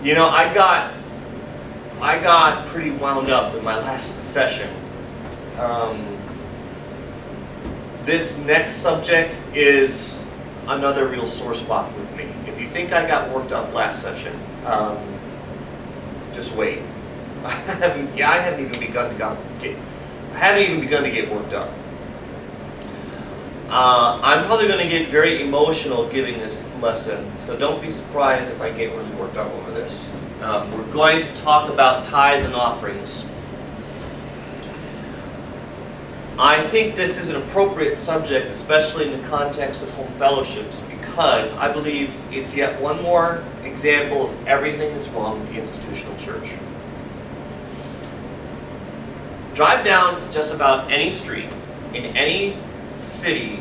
You know, I got pretty wound up in my last session. This next subject is another real sore spot with me. If you think I got worked up last session, just wait. I haven't even begun to get worked up. I'm probably going to get very emotional giving this lesson, so don't be surprised if I get really worked up over this. We're going to talk about tithes and offerings. I think this is an appropriate subject, especially in the context of home fellowships, because I believe it's yet one more example of everything that's wrong with the institutional church. Drive down just about any street in any city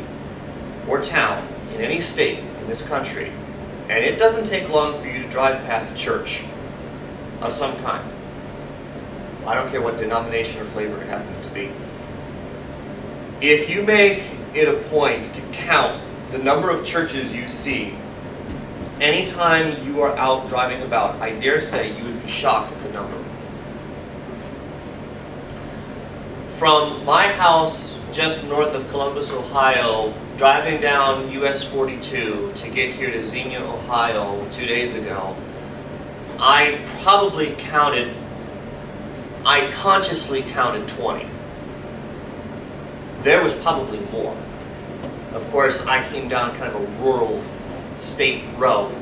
or town in any state in this country, and it doesn't take long for you to drive past a church of some kind. I don't care what denomination or flavor it happens to be. If you make it a point to count the number of churches you see anytime you are out driving about, I dare say you would be shocked at the number. From my house just north of Columbus, Ohio, driving down US 42 to get here to Xenia, Ohio 2 days ago, I consciously counted 20. There was probably more. Of course, I came down kind of a rural state road.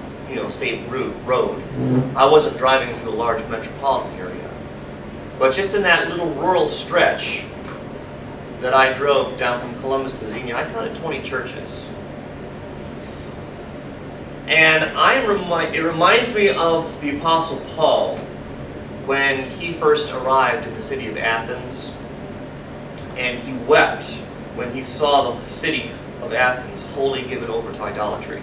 I wasn't driving through a large metropolitan area. But just in that little rural stretch that I drove down from Columbus to Xenia, I counted 20 churches. And it reminds me of the Apostle Paul when he first arrived in the city of Athens, and he wept when he saw the city of Athens wholly given over to idolatry.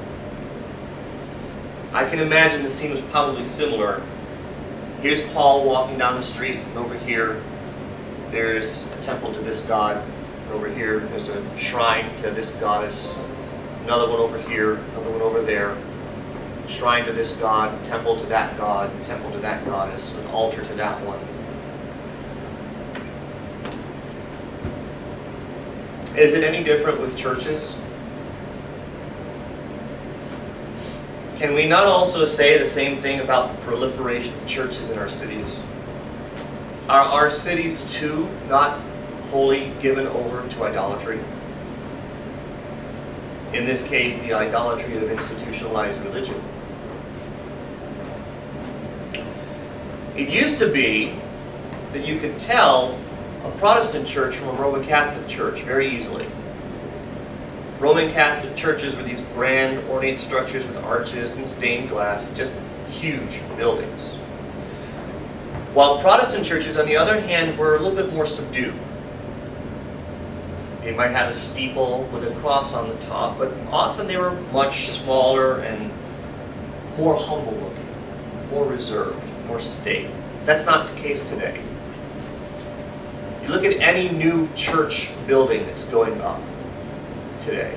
I can imagine the scene was probably similar. Here's Paul walking down the street, and over here there's a temple to this god. Over here there's a shrine to this goddess. Another one over here, another one over there. Shrine to this god, temple to that god, temple to that goddess, an altar to that one. Is it any different with churches? Can we not also say the same thing about the proliferation of churches in our cities? Are our cities too not wholly given over to idolatry? In this case, the idolatry of institutionalized religion. It used to be that you could tell a Protestant church from a Roman Catholic church very easily. Roman Catholic churches were these grand, ornate structures with arches and stained glass, just huge buildings. While Protestant churches, on the other hand, were a little bit more subdued. They might have a steeple with a cross on the top, but often they were much smaller and more humble looking, more reserved, more sedate. That's not the case today. You look at any new church building that's going up today.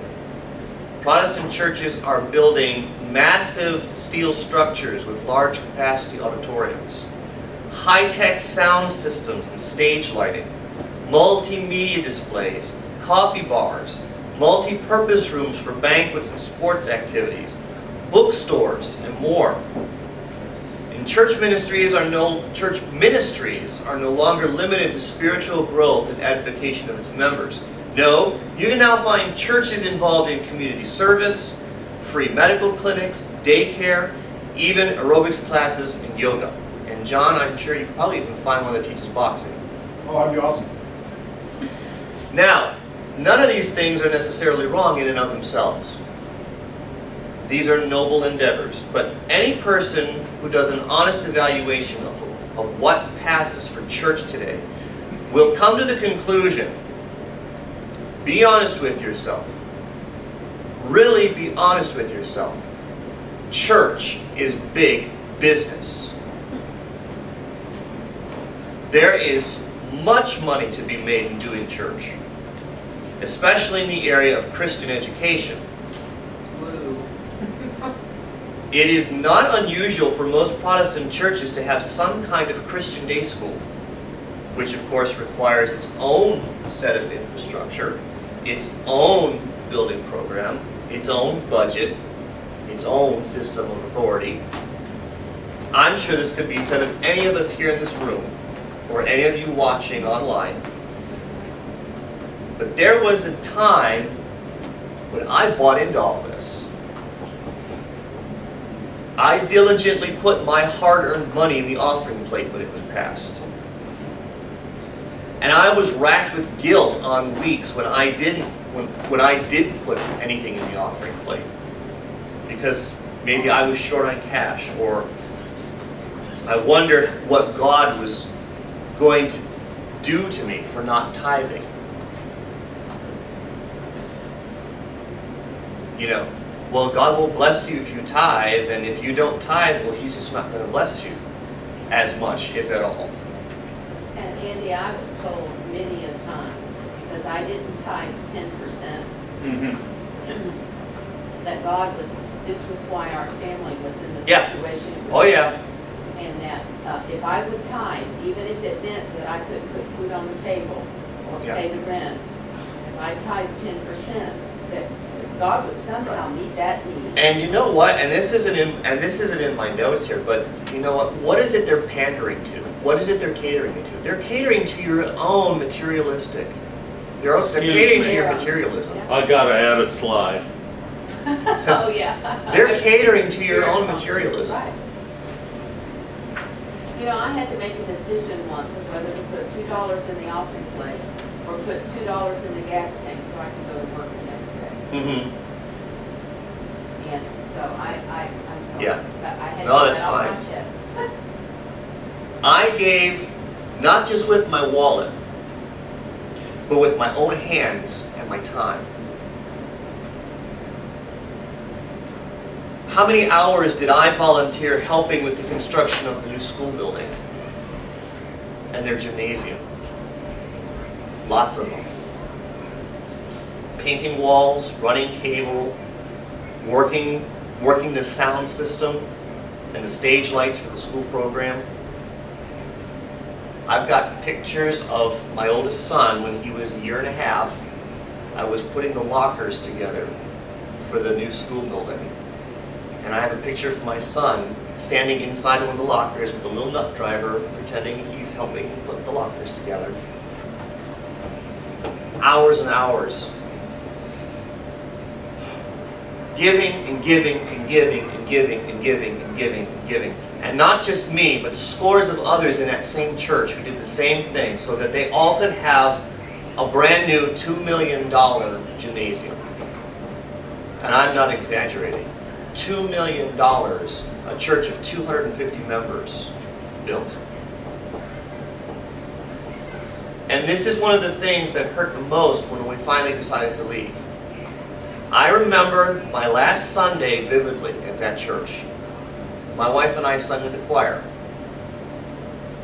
Protestant churches are building massive steel structures with large capacity auditoriums, high-tech sound systems and stage lighting, multimedia displays, coffee bars, multi-purpose rooms for banquets and sports activities, bookstores, and more. And church ministries are no longer limited to spiritual growth and edification of its members. No, you can now find churches involved in community service, free medical clinics, daycare, even aerobics classes and yoga. And John, I'm sure you could probably even find one that teaches boxing. Oh, that'd be awesome. Now, none of these things are necessarily wrong in and of themselves. These are noble endeavors, but any person who does an honest evaluation of what passes for church today will come to the conclusion, be honest with yourself. Really be honest with yourself. Church is big business. There is much money to be made in doing church, especially in the area of Christian education. It is not unusual for most Protestant churches to have some kind of Christian day school, which of course requires its own set of infrastructure, its own building program, its own budget, its own system of authority. I'm sure this could be said of any of us here in this room, or any of you watching online. But there was a time when I bought into all this. I diligently put my hard-earned money in the offering plate when it was passed. And I was racked with guilt on weeks when I didn't put anything in the offering plate. Because maybe I was short on cash, or I wondered what God was going to do to me for not tithing. You know, well, God will bless you if you tithe, and if you don't tithe, well, He's just not going to bless you as much, if at all. And Andy, I was told many a time, because I didn't tithe 10%, that God was, this was why our family was in the situation. It was, oh yeah. And that if I would tithe, even if it meant that I couldn't put food on the table or pay the rent, if I tithed 10%, that God would somehow meet that need. And you know what? And this isn't in my notes here, but you know what? What is it they're pandering to? What is it they're catering to? They're catering to your own materialistic. They're catering to your materialism. Yeah. I gotta add a slide. Oh yeah. They're catering to your own materialism. Right. You know, I had to make a decision once of whether to put $2 in the offering plate or put $2 in the gas tank so I could go to work the next day. And so I'm sorry. Yeah. But I had No, to that's get off fine. my chest. I gave not just with my wallet, but with my own hands and my time. How many hours did I volunteer helping with the construction of the new school building and their gymnasium? Lots of them. Painting walls, running cable, working the sound system and the stage lights for the school program. I've got pictures of my oldest son when he was 1.5 years. I was putting the lockers together for the new school building. And I have a picture of my son standing inside one of the lockers with a little nut driver pretending he's helping put the lockers together. Hours and hours. Giving and giving and giving and giving and giving and giving and giving. And not just me, but scores of others in that same church who did the same thing so that they all could have a brand new $2 million gymnasium. And I'm not exaggerating. $2 million, a church of 250 members built. And this is one of the things that hurt the most when we finally decided to leave. I remember my last Sunday vividly at that church. My wife and I sung in the choir.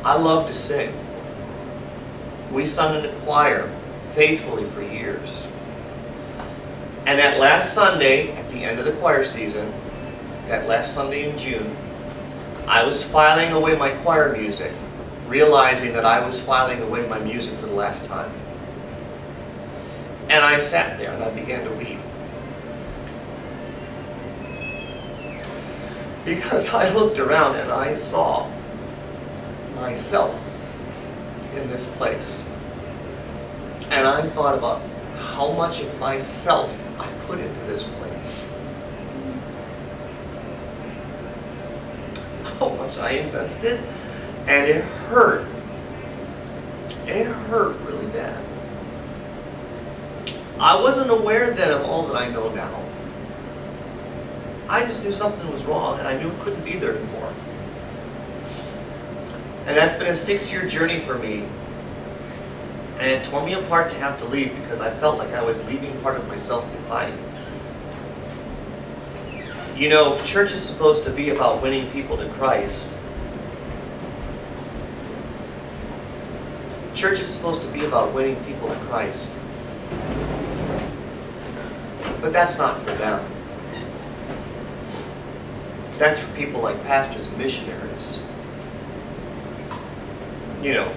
I love to sing. We sung in the choir faithfully for years. And that last Sunday, at the end of the choir season, that last Sunday in June, I was filing away my choir music, realizing that I was filing away my music for the last time. And I sat there and I began to weep. Because I looked around and I saw myself in this place. And I thought about how much of myself I put into this place. How much I invested. And it hurt. It hurt really bad. I wasn't aware then of all that I know now. I just knew something was wrong and I knew it couldn't be there anymore. And that's been a 6-year journey for me. And it tore me apart to have to leave because I felt like I was leaving part of myself behind. You know, church is supposed to be about winning people to Christ. Church is supposed to be about winning people to Christ. But that's not for them. That's for people like pastors and missionaries. You know,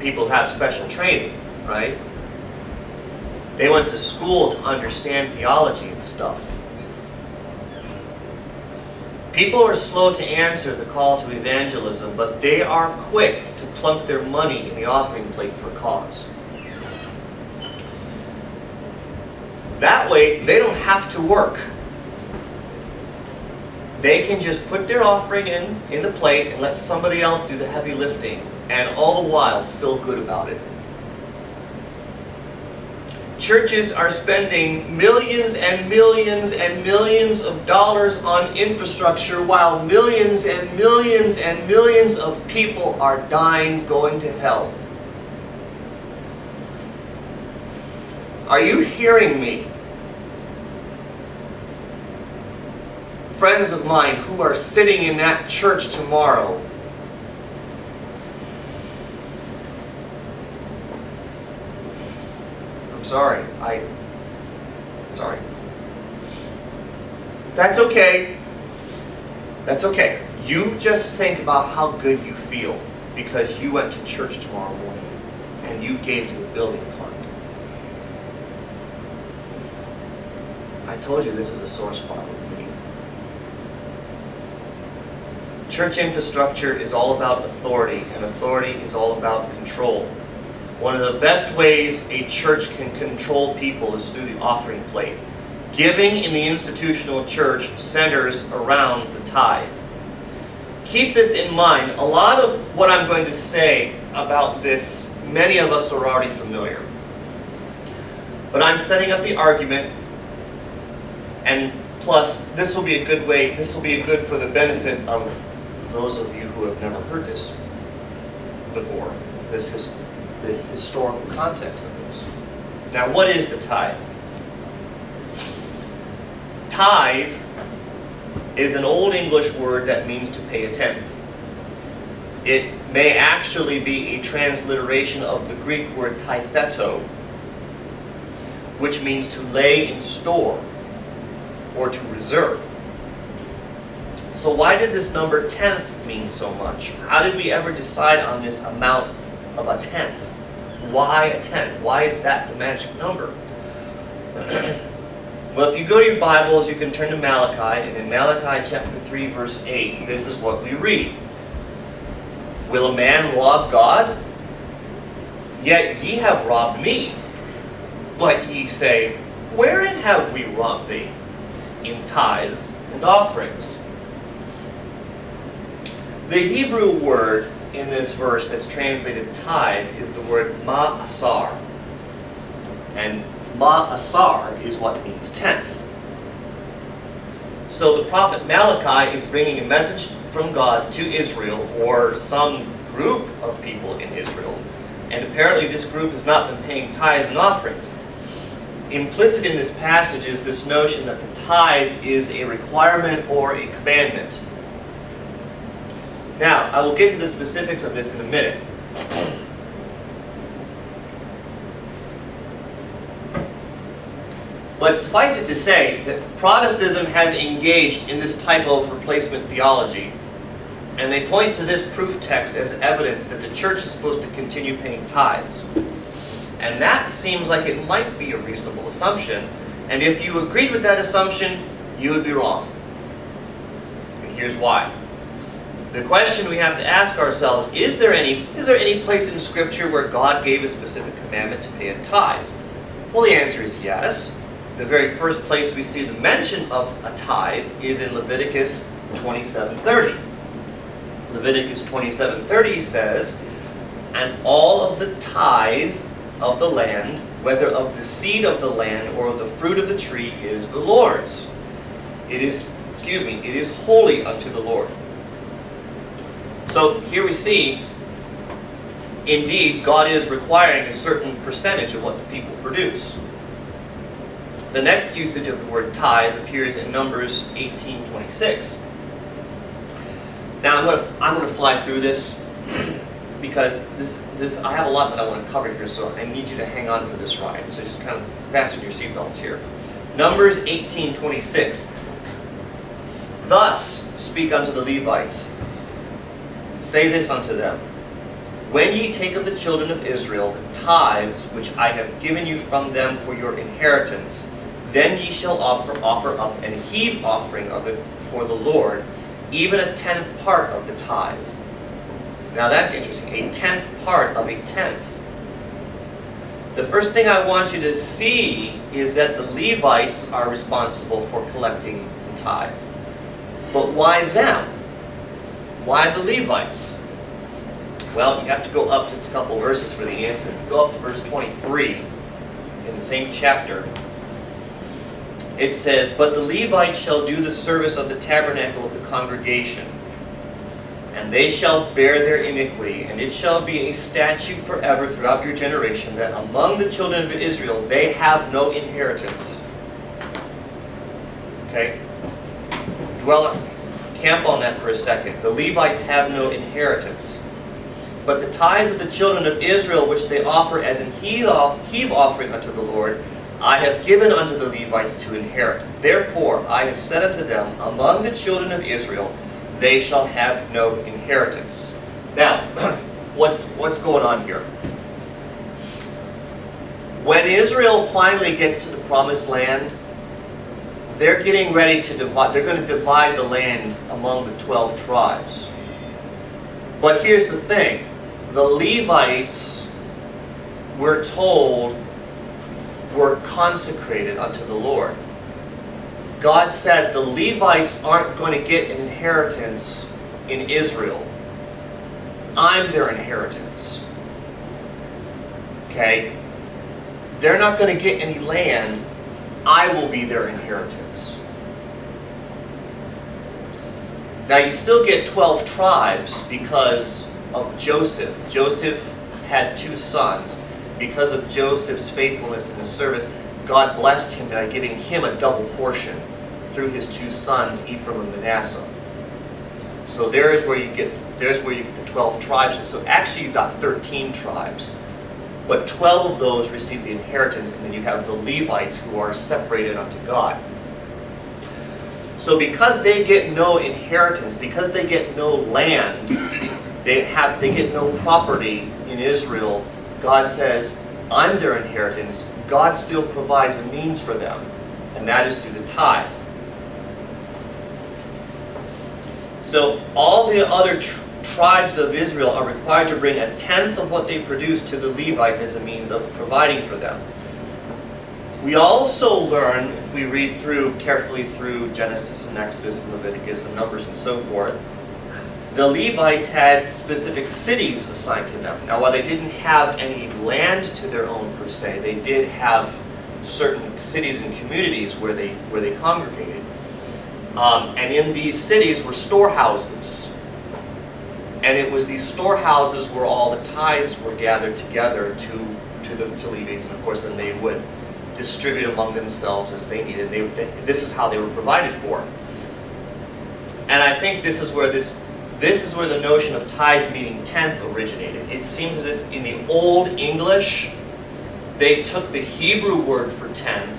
people who have special training, right? They went to school to understand theology and stuff. People are slow to answer the call to evangelism, but they are quick to plunk their money in the offering plate for a cause. That way, they don't have to work. They can just put their offering in the plate and let somebody else do the heavy lifting, and all the while feel good about it. Churches are spending millions and millions and millions of dollars on infrastructure while millions and millions and millions of people are dying, going to hell. Are you hearing me? Friends of mine who are sitting in that church tomorrow, sorry. That's okay. That's okay. You just think about how good you feel because you went to church tomorrow morning and you gave to the building fund. I told you this is a sore spot with me. Church infrastructure is all about authority, and authority is all about control. One of the best ways a church can control people is through the offering plate. Giving in the institutional church centers around the tithe. Keep this in mind. A lot of what I'm going to say about this, many of us are already familiar. But I'm setting up the argument, and plus, this will be a good for the benefit of those of you who have never heard this before, the historical context of this. Now, what is the tithe? Tithe is an Old English word that means to pay a tenth. It may actually be a transliteration of the Greek word titheo, which means to lay in store or to reserve. So why does this number tenth mean so much? How did we ever decide on this amount of a tenth? Why a tenth? Why is that the magic number? Well, if you go to your Bibles, you can turn to Malachi, and in Malachi chapter 3, verse 8, this is what we read. Will a man rob God? Yet ye have robbed me. But ye say, wherein have we robbed thee? In tithes and offerings. The Hebrew word in this verse that's translated tithe is the word ma'asar. And ma'asar is what means tenth. So the prophet Malachi is bringing a message from God to Israel, or some group of people in Israel. And apparently this group has not been paying tithes and offerings. Implicit in this passage is this notion that the tithe is a requirement or a commandment. Now, I will get to the specifics of this in a minute. But suffice it to say that Protestantism has engaged in this type of replacement theology, and they point to this proof text as evidence that the church is supposed to continue paying tithes. And that seems like it might be a reasonable assumption, and if you agreed with that assumption, you would be wrong. And here's why. The question we have to ask ourselves, is there any place in Scripture where God gave a specific commandment to pay a tithe? Well, the answer is yes. The very first place we see the mention of a tithe is in Leviticus 27:30. Leviticus 27:30 says, and all of the tithe of the land, whether of the seed of the land or of the fruit of the tree, is the Lord's. It is holy unto the Lord. So here we see, indeed, God is requiring a certain percentage of what the people produce. The next usage of the word tithe appears in Numbers 18:26. Now I'm going to fly through this because this I have a lot that I want to cover here, so I need you to hang on for this ride. So just kind of fasten your seatbelts here. Numbers 18:26. Thus speak unto the Levites, say this unto them, when ye take of the children of Israel the tithes which I have given you from them for your inheritance, then ye shall offer up an heave offering of it for the Lord, even a 10th part of the tithe. Now that's interesting, a 10th part of a tenth. The first thing I want you to see is that the Levites are responsible for collecting the tithe. But why them? Why the Levites? Well, you have to go up just a couple verses for the answer. Go up to verse 23 in the same chapter. It says, but the Levites shall do the service of the tabernacle of the congregation, and they shall bear their iniquity, and it shall be a statute forever throughout your generation, that among the children of Israel they have no inheritance. Okay? Camp on that for a second. The Levites have no inheritance. But the tithes of the children of Israel, which they offer as an heave offering unto the Lord, I have given unto the Levites to inherit. Therefore I have said unto them, among the children of Israel, they shall have no inheritance. Now, what's going on here? When Israel finally gets to the promised land, they're getting ready to divide. They're going to divide the land among the 12 tribes. But here's the thing. The Levites, we're told, were consecrated unto the Lord. God said the Levites aren't going to get an inheritance in Israel. I'm their inheritance. Okay? They're not going to get any land. I will be their inheritance. Now you still get 12 tribes because of Joseph. Joseph had 2 sons. Because of Joseph's faithfulness in the service, God blessed him by giving him a double portion through his 2 sons, Ephraim and Manasseh. So there's where you get the 12 tribes. So actually you've got 13 tribes. But 12 of those receive the inheritance, and then you have the Levites who are separated unto God. So because they get no inheritance, because they get no land, they get no property in Israel, God says, I'm their inheritance. God still provides a means for them, and that is through the tithe. So all the other tribes of Israel are required to bring a 10th of what they produce to the Levites as a means of providing for them. We also learn, if we read carefully through Genesis and Exodus and Leviticus and Numbers and so forth, the Levites had specific cities assigned to them. Now, while they didn't have any land to their own per se, they did have certain cities and communities where they congregated. And in these cities were storehouses. And it was these storehouses where all the tithes were gathered together to the Levites, and of course then they would distribute among themselves as they needed. This is how they were provided for. And I think this is where the notion of tithe meaning 10th originated. It seems as if in the Old English, they took the Hebrew word for 10th,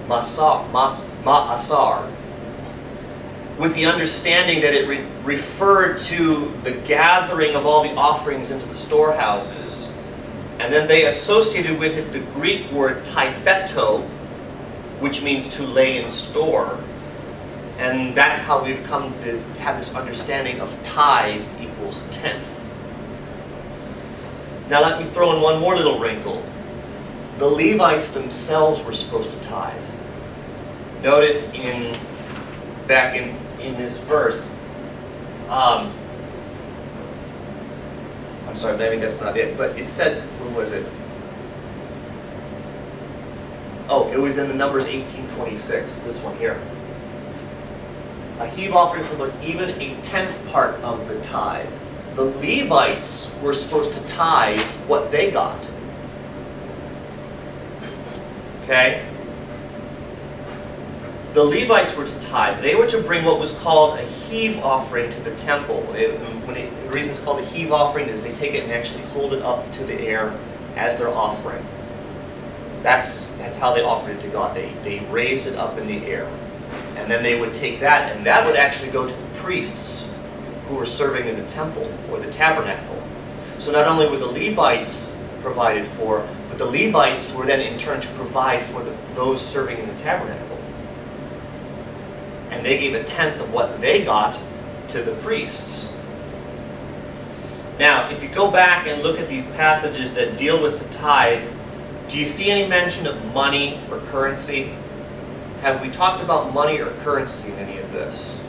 ma'asar, with the understanding that it referred to the gathering of all the offerings into the storehouses. And then they associated with it the Greek word tithetto, which means to lay in store. And that's how we've come to have this understanding of tithe equals 10th. Now let me throw in one more little wrinkle. The Levites themselves were supposed to tithe. Notice back in this verse, I'm sorry, maybe that's not it, but it said, where was it? Oh, it was in the Numbers 18:26, this one here. A heave offering for even a 10th part of the tithe. The Levites were supposed to tithe what they got. Okay? The Levites were to tithe. They were to bring what was called a heave offering to the temple. The reason it's called a heave offering is they take it and actually hold it up to the air as their offering. That's how they offered it to God. They raised it up in the air And then they would take that, and that would actually go to the priests who were serving in the temple or the tabernacle. So not only were the Levites provided for, but the Levites were then in turn to provide for those serving in the tabernacle. And they gave a tenth of what they got to the priests. Now, if you go back and look at these passages that deal with the tithe, do you see any mention of money or currency? Have we talked about money or currency in any of this?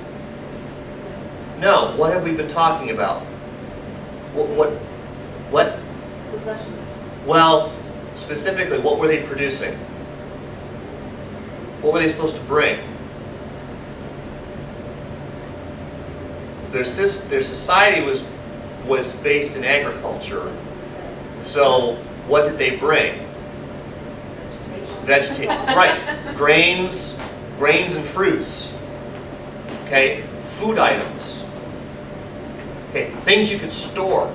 No. What have we been talking about? What? Possessions. Well, specifically, what were they producing? What were they supposed to bring? Their society was based in agriculture. So what did they bring? Vegetation. Right. Grains and fruits. Okay. Food items. Okay. Things you could store.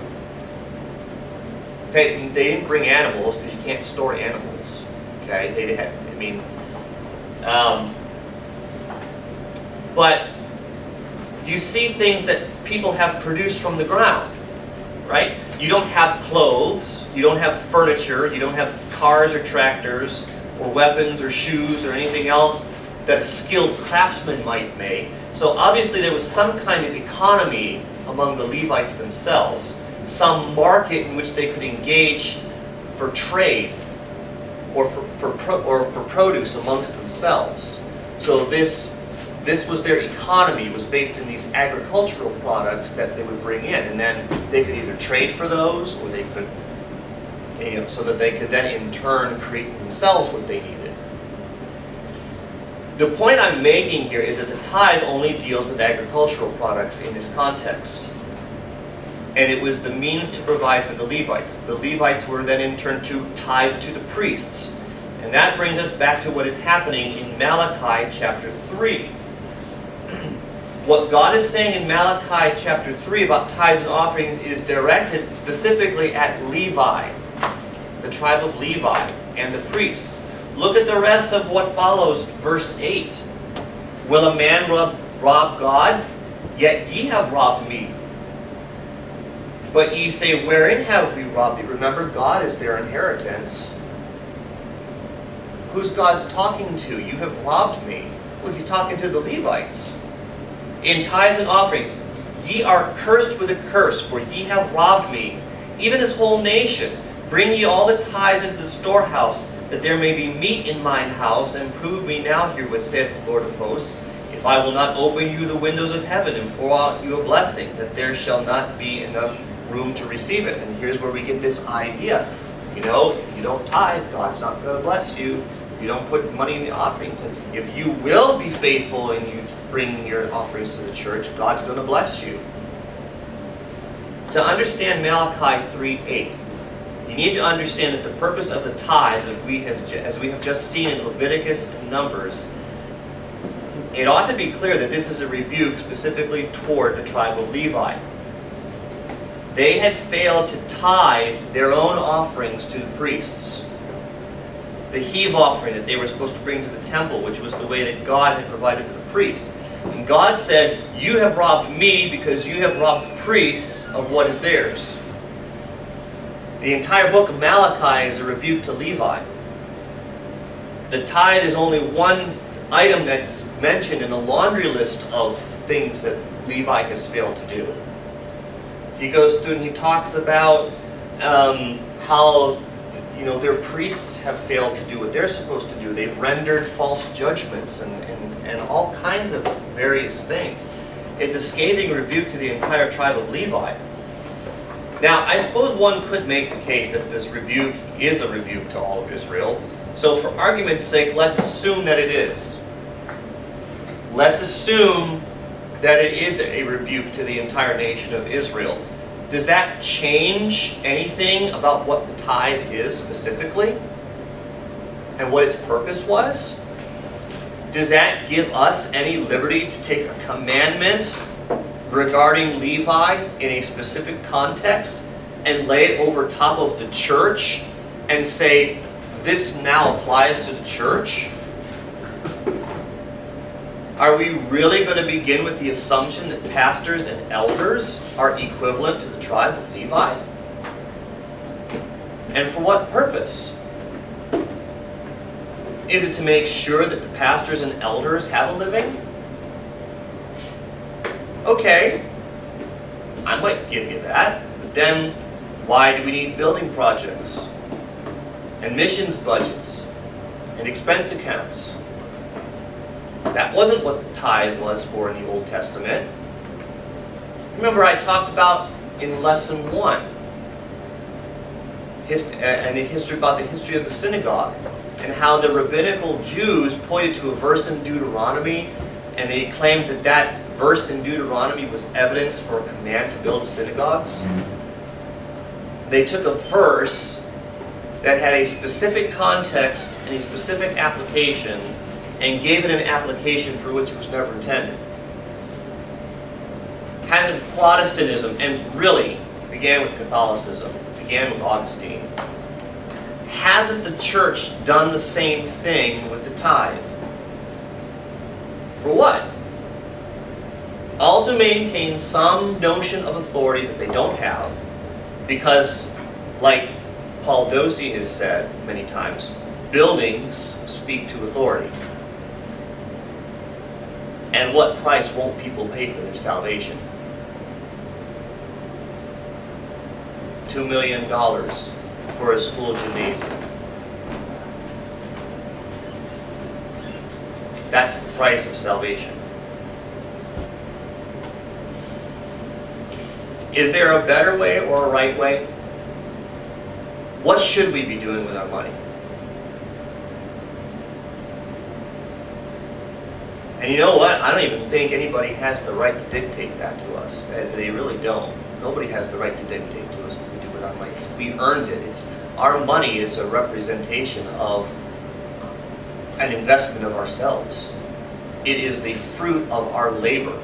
Okay. And they didn't bring animals because you can't store animals. Okay. They had. But you see things that people have produced from the ground, right? You don't have clothes, you don't have furniture, you don't have cars or tractors or weapons or shoes or anything else that a skilled craftsman might make. So obviously there was some kind of economy among the Levites themselves, some market in which they could engage for trade or for produce amongst themselves. So this was their economy, was based in these agricultural products that they would bring in, and then they could either trade for those, or they could, so that they could then in turn create for themselves what they needed. The point I'm making here is that the tithe only deals with agricultural products in this context. And it was the means to provide for the Levites. The Levites were then in turn to tithe to the priests. And that brings us back to what is happening in Malachi chapter 3. What God is saying in Malachi chapter 3 about tithes and offerings is directed specifically at Levi, the tribe of Levi, and the priests. Look at the rest of what follows, verse 8. Will a man rob God? Yet ye have robbed me. But ye say, wherein have we robbed thee? Remember, God is their inheritance. Who's God's talking to? You have robbed me. Well, he's talking to the Levites. In tithes and offerings, ye are cursed with a curse, for ye have robbed me, even this whole nation. Bring ye all the tithes into the storehouse, that there may be meat in mine house, and prove me now herewith, saith the Lord of hosts, if I will not open you the windows of heaven and pour out you a blessing, that there shall not be enough room to receive it. And here's where we get this idea. If you don't tithe, God's not going to bless you. If you don't put money in the offering, if you will be faithful and you bring your offerings to the church, God's going to bless you. To understand Malachi 3:8, you need to understand that the purpose of the tithe, as we have just seen in Leviticus and Numbers, it ought to be clear that this is a rebuke specifically toward the tribe of Levi. They had failed to tithe their own offerings to the priests. The heave offering that they were supposed to bring to the temple, which was the way that God had provided for the priests. And God said, you have robbed me because you have robbed the priests of what is theirs. The entire book of Malachi is a rebuke to Levi. The tithe is only one item that's mentioned in a laundry list of things that Levi has failed to do. He goes through and he talks about how their priests have failed to do what they're supposed to do. They've rendered false judgments and all kinds of various things. It's a scathing rebuke to the entire tribe of Levi. Now, I suppose one could make the case that this rebuke is a rebuke to all of Israel. So for argument's sake, let's assume that it is. Let's assume that it is a rebuke to the entire nation of Israel. Does that change anything about what the tithe is specifically? And what its purpose was? Does that give us any liberty to take a commandment regarding Levi in a specific context and lay it over top of the church and say, this now applies to the church? Are we really going to begin with the assumption that pastors and elders are equivalent to the tribe of Levi? And for what purpose? Is it to make sure that the pastors and elders have a living? Okay, I might give you that, but then why do we need building projects and missions budgets and expense accounts? That wasn't what the tithe was for in the Old Testament. Remember, I talked about in lesson 1 and the history about the history of the synagogue and how the rabbinical Jews pointed to a verse in Deuteronomy, and they claimed that that verse in Deuteronomy was evidence for a command to build synagogues. They took a verse that had a specific context and a specific application and gave it an application for which it was never intended. Hasn't Protestantism, and really began with Catholicism, began with Augustine, hasn't the church done the same thing with the tithe? For what? All to maintain some notion of authority that they don't have, because, like Paul Dosey has said many times, buildings speak to authority. And what price won't people pay for their salvation? $2 million for a school gymnasium. That's the price of salvation. Is there a better way or a right way? What should we be doing with our money? And you know what? I don't even think anybody has the right to dictate that to us. They really don't. Nobody has the right to dictate to us what we do with our money. We earned it. Our money is a representation of an investment of ourselves. It is the fruit of our labor.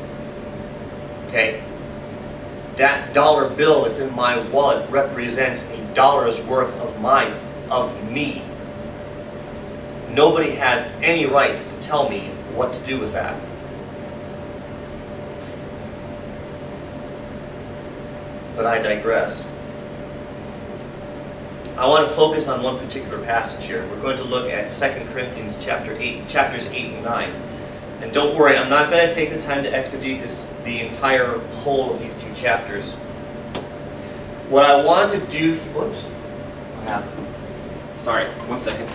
Okay? That dollar bill that's in my wallet represents a dollar's worth of me. Nobody has any right to tell me what to do with that. But I digress. I want to focus on one particular passage here. We're going to look at 2 Corinthians chapters 8 and 9. And don't worry, I'm not going to take the time to exegete the entire whole of these two chapters. What I want to do, whoops, what happened? Sorry, 1 second.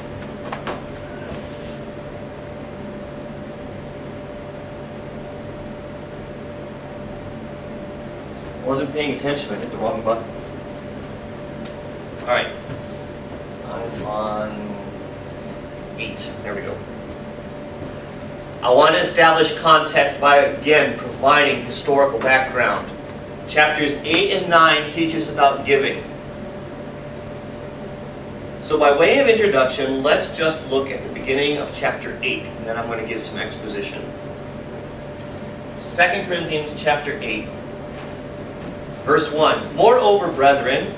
Wasn't paying attention, I hit the wrong button. Alright. I'm on 8. There we go. I want to establish context by, again, providing historical background. Chapters 8 and 9 teach us about giving. So by way of introduction, let's just look at the beginning of chapter 8, and then I'm going to give some exposition. 2 Corinthians chapter 8. Verse 1, moreover, brethren,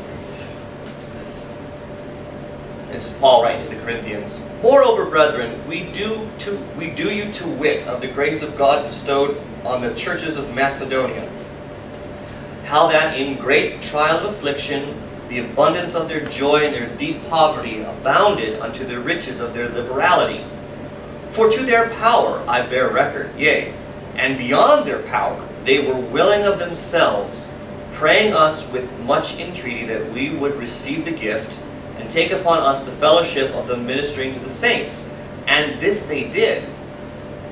this is Paul writing to the Corinthians, moreover, brethren, we do you to wit of the grace of God bestowed on the churches of Macedonia, how that in great trial of affliction, the abundance of their joy and their deep poverty abounded unto the riches of their liberality. For to their power I bear record, yea, and beyond their power, they were willing of themselves, praying us with much entreaty that we would receive the gift and take upon us the fellowship of the ministering to the saints. And this they did,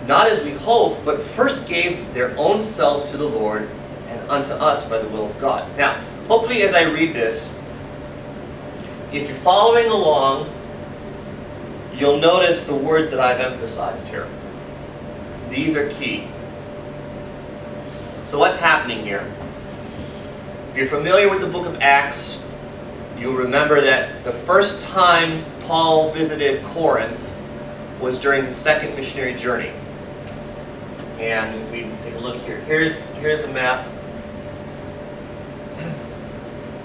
not as we hoped, but first gave their own selves to the Lord and unto us by the will of God. Now, hopefully as I read this, if you're following along, you'll notice the words that I've emphasized here. These are key. So what's happening here? If you're familiar with the book of Acts, you'll remember that the first time Paul visited Corinth was during his second missionary journey. And if we take a look here, here's the map.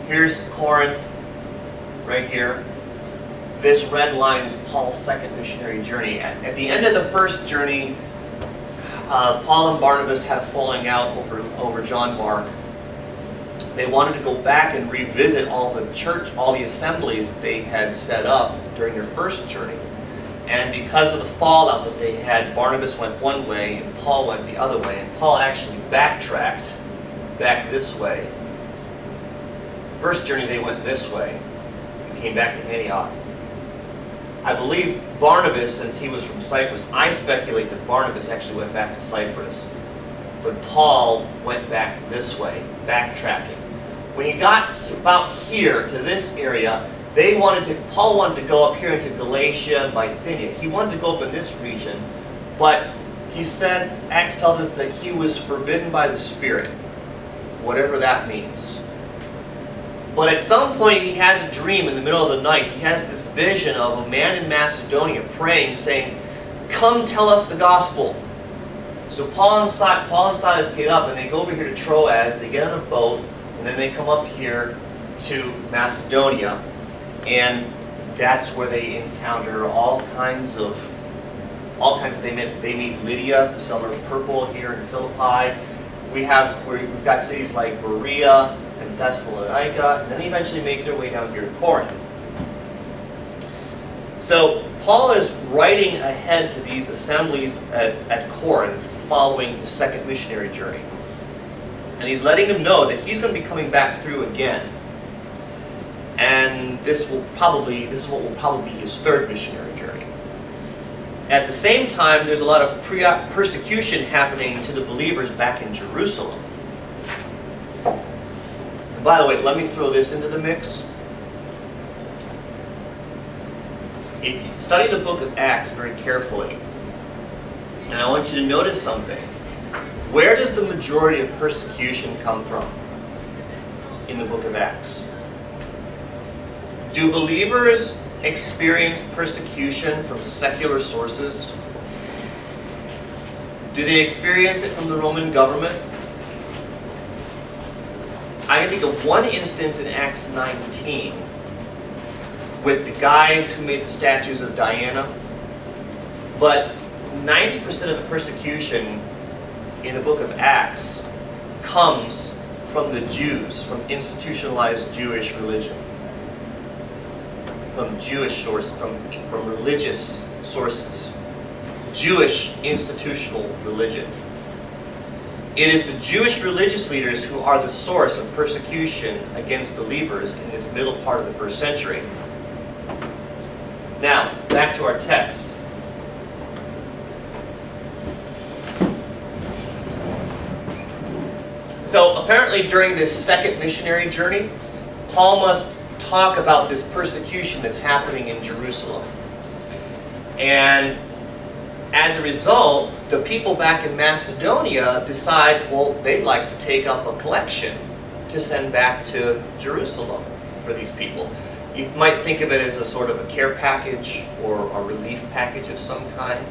Here's Corinth, right here. This red line is Paul's second missionary journey. At the end of the first journey, Paul and Barnabas had a falling out over John Mark. They wanted to go back and revisit all the assemblies that they had set up during their first journey. And because of the fallout that they had, Barnabas went one way and Paul went the other way. And Paul actually backtracked back this way. First journey they went this way and came back to Antioch. I believe Barnabas, since he was from Cyprus, I speculate that Barnabas actually went back to Cyprus. But Paul went back this way, backtracking. When he got about here to this area, Paul wanted to go up here into Galatia and Bithynia. He wanted to go up in this region, but he said, Acts tells us that he was forbidden by the Spirit, whatever that means. But at some point he has a dream in the middle of the night. He has this vision of a man in Macedonia praying, saying, "Come tell us the gospel." So Paul and Silas get up and they go over here to Troas. They get on a boat and then they come up here to Macedonia. And that's where they encounter all kinds of they meet Lydia, the seller of purple here in Philippi. We've got cities like Berea and Thessalonica, and then they eventually make their way down here to Corinth. So Paul is writing ahead to these assemblies at Corinth following the second missionary journey. And he's letting them know that he's going to be coming back through again. And this is what will probably be his third missionary journey. At the same time, there's a lot of persecution happening to the believers back in Jerusalem. And by the way, let me throw this into the mix. If you study the book of Acts very carefully, and I want you to notice something. Where does the majority of persecution come from in the book of Acts? Do believers experience persecution from secular sources? Do they experience it from the Roman government? I can think of one instance in Acts 19 with the guys who made the statues of Diana. But 90% of the persecution in the book of Acts comes from the Jews, from institutionalized Jewish religion. From Jewish sources, from religious sources. Jewish institutional religion. It is the Jewish religious leaders who are the source of persecution against believers in this middle part of the first century. Now, back to our text. So apparently during this second missionary journey, Paul must talk about this persecution that's happening in Jerusalem. And as a result, the people back in Macedonia decide, well, they'd like to take up a collection to send back to Jerusalem for these people. You might think of it as a sort of a care package or a relief package of some kind.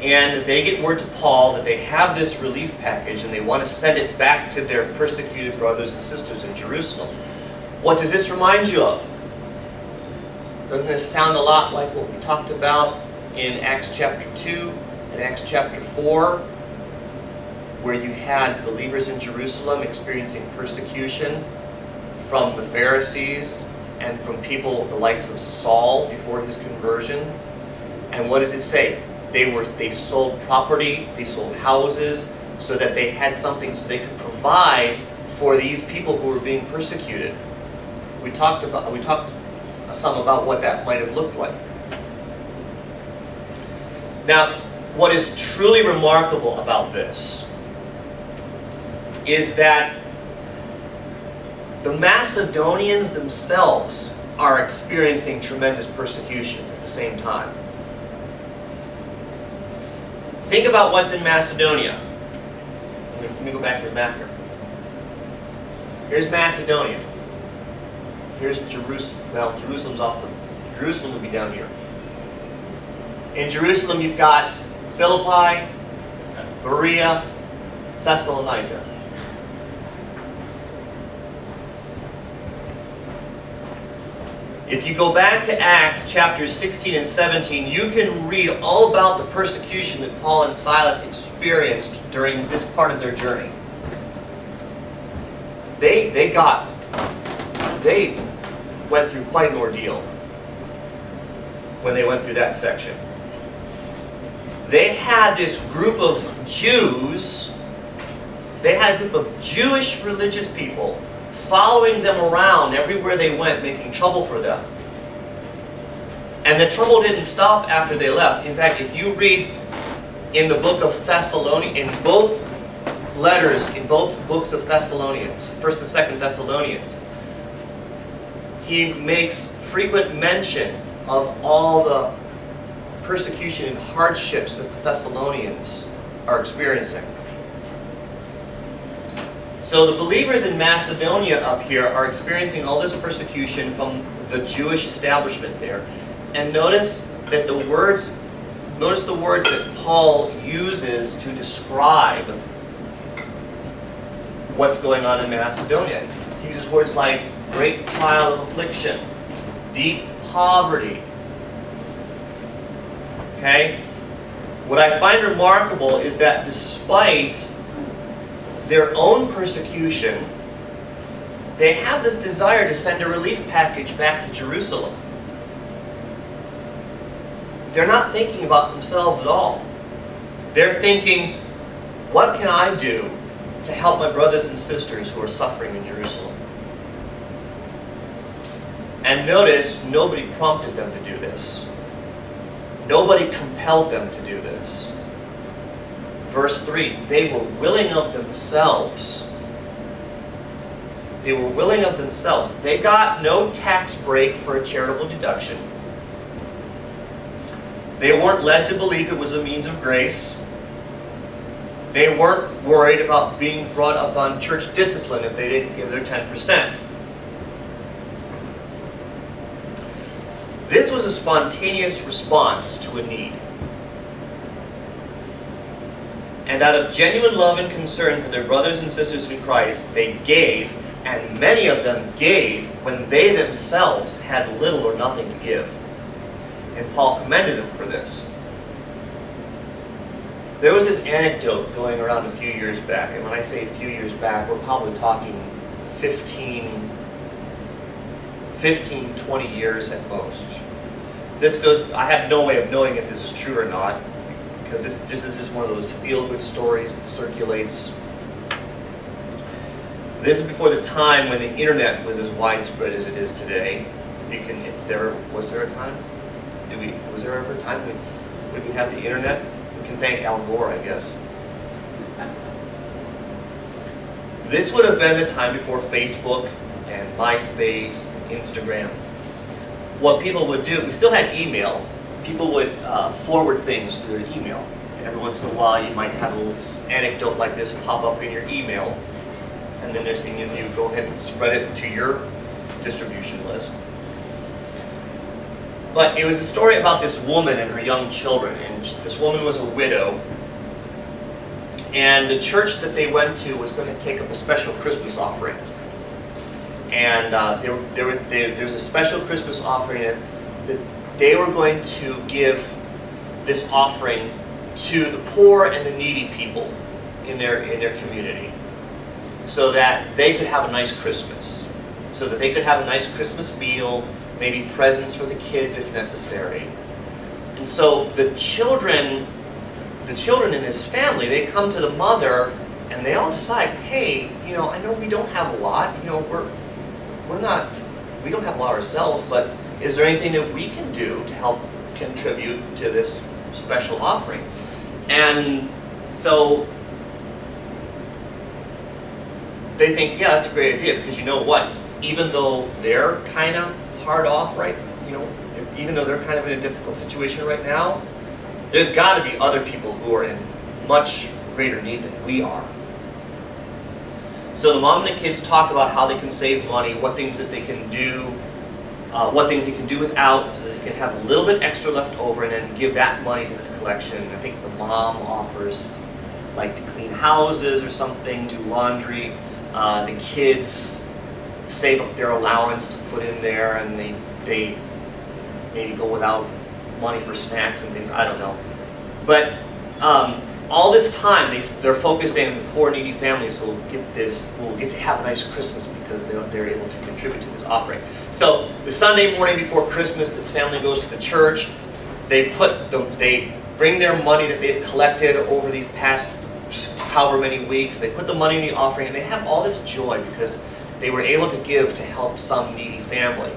And they get word to Paul that they have this relief package and they want to send it back to their persecuted brothers and sisters in Jerusalem. What does this remind you of? Doesn't this sound a lot like what we talked about in Acts chapter 2 and Acts chapter 4, where you had believers in Jerusalem experiencing persecution from the Pharisees and from people the likes of Saul before his conversion? And what does it say? They sold property, they sold houses, so that they had something so they could provide for these people who were being persecuted. We talked some about what that might have looked like. Now, what is truly remarkable about this is that the Macedonians themselves are experiencing tremendous persecution at the same time. Think about what's in Macedonia. Let me go back to the map here. Here's Macedonia. Here's Jerusalem. Well, Jerusalem would be down here. In Jerusalem, you've got Philippi, Berea, Thessalonica. If you go back to Acts chapters 16 and 17, you can read all about the persecution that Paul and Silas experienced during this part of their journey. They went through quite an ordeal when they went through that section. They had this group of Jews, they had a group of Jewish religious people following them around everywhere they went, making trouble for them. And the trouble didn't stop after they left. In fact, if you read in the book of Thessalonians, in both letters, in both books of Thessalonians, 1st and 2nd Thessalonians, he makes frequent mention of all the persecution and hardships that the Thessalonians are experiencing. So the believers in Macedonia up here are experiencing all this persecution from the Jewish establishment there. And notice that the words that Paul uses to describe what's going on in Macedonia. He uses words like great trial of affliction, deep poverty. Okay? What I find remarkable is that despite their own persecution, they have this desire to send a relief package back to Jerusalem. They're not thinking about themselves at all. They're thinking, what can I do to help my brothers and sisters who are suffering in Jerusalem? And notice, nobody prompted them to do this. Nobody compelled them to do this. Verse 3, they were willing of themselves. They were willing of themselves. They got no tax break for a charitable deduction. They weren't led to believe it was a means of grace. They weren't worried about being brought up on church discipline if they didn't give their 10%. This was a spontaneous response to a need. And out of genuine love and concern for their brothers and sisters in Christ, they gave, and many of them gave when they themselves had little or nothing to give. And Paul commended them for this. There was this anecdote going around a few years back, and when I say a few years back, we're probably talking 15, 20 years at most. This goes, I have no way of knowing if this is true or not, because this is just one of those feel-good stories that circulates. This is before the time when the internet was as widespread as it is today. Was there a time? Was there ever a time when we have the internet? We can thank Al Gore, I guess. This would have been the time before Facebook and MySpace and Instagram. What people would do, we still had email. People would forward things through their email. And every once in a while you might have a little anecdote like this pop up in your email. And then next thing you go ahead and spread it to your distribution list. But it was a story about this woman and her young children. And this woman was a widow. And the church that they went to was going to take up a special Christmas offering. And there was a special Christmas offering that they were going to give this offering to the poor and the needy people in their community, so that they could have a nice Christmas, so that they could have a nice Christmas meal, maybe presents for the kids if necessary. And so the children in this family, they come to the mother and they all decide, hey, I know we don't have a lot, we don't have a lot ourselves, but is there anything that we can do to help contribute to this special offering? And so they think, yeah, that's a great idea, because you know what? Even though they're kind of hard off, right? Even though they're kind of in a difficult situation right now, there's got to be other people who are in much greater need than we are. So the mom and the kids talk about how they can save money, what things that they can do, what things they can do without, so that they can have a little bit extra left over and then give that money to this collection. I think the mom offers like to clean houses or something, do laundry. The kids save up their allowance to put in there, and they they maybe go without money for snacks and things, I don't know. But all this time, they're focused on the poor, needy families who will get to have a nice Christmas because they're able to contribute to this offering. So the Sunday morning before Christmas, this family goes to the church. They bring their money that they've collected over these past however many weeks. They put the money in the offering, and they have all this joy because they were able to give to help some needy family.